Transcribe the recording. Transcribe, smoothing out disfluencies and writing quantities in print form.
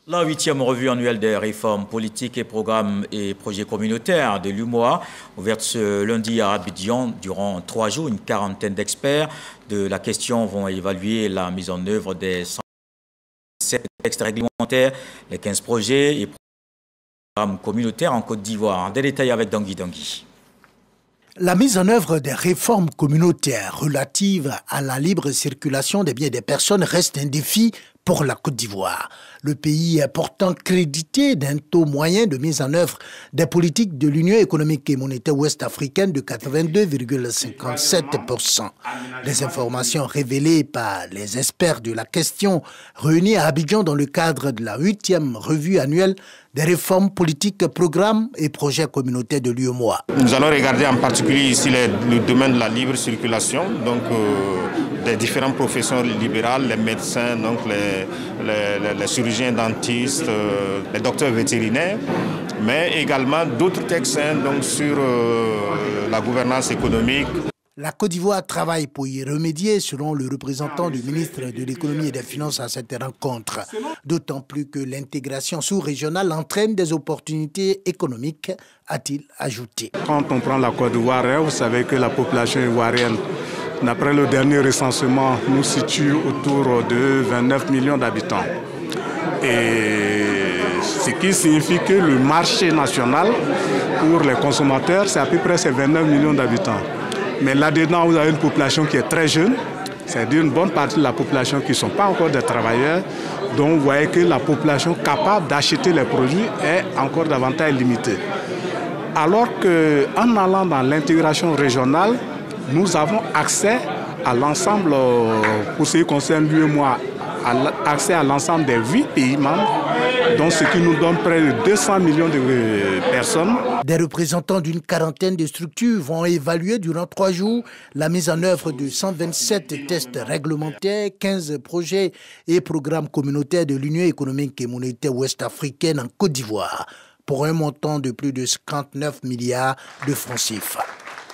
La 8e revue annuelle des réformes politiques et programmes et projets communautaires de l'UMOA, ouverte ce lundi à Abidjan durant 3 jours. Une quarantaine d'experts de la question vont évaluer la mise en œuvre des 107 textes réglementaires, les 15 projets et programmes communautaires en Côte d'Ivoire. Des détails avec Dangui Dangui. La mise en œuvre des réformes communautaires relatives à la libre circulation des biens et des personnes reste un défi pour la Côte d'Ivoire. Le pays est pourtant crédité d'un taux moyen de mise en œuvre des politiques de l'Union économique et monétaire ouest-africaine de 82,57%. Les informations révélées par les experts de la question réunis à Abidjan dans le cadre de la 8e revue annuelle des réformes politiques, programmes et projets communautaires de l'UMOA. Nous allons regarder en particulier ici le domaine de la libre circulation, donc des différentes professions libérales, les médecins, donc les chirurgiens dentistes, les docteurs vétérinaires, mais également d'autres textes donc sur la gouvernance économique. La Côte d'Ivoire travaille pour y remédier, selon le représentant du ministre de l'Économie et des Finances à cette rencontre. D'autant plus que l'intégration sous-régionale entraîne des opportunités économiques, a-t-il ajouté. Quand on prend la Côte d'Ivoire, vous savez que la population ivoirienne, d'après le dernier recensement, nous situe autour de 29 millions d'habitants. Et ce qui signifie que le marché national pour les consommateurs, c'est à peu près 29 millions d'habitants. Mais là-dedans, vous avez une population qui est très jeune, c'est-à-dire une bonne partie de la population qui ne sont pas encore des travailleurs. Donc vous voyez que la population capable d'acheter les produits est encore davantage limitée. Alors qu'en allant dans l'intégration régionale, nous avons accès à l'ensemble, pour ce qui concerne l'UMOA, accès à l'ensemble des 8 pays membres, donc ce qui nous donne près de 200 millions de personnes. Des représentants d'une quarantaine de structures vont évaluer durant 3 jours la mise en œuvre de 127 tests réglementaires, 15 projets et programmes communautaires de l'Union économique et monétaire ouest-africaine en Côte d'Ivoire, pour un montant de plus de 59 milliards de francs CFA.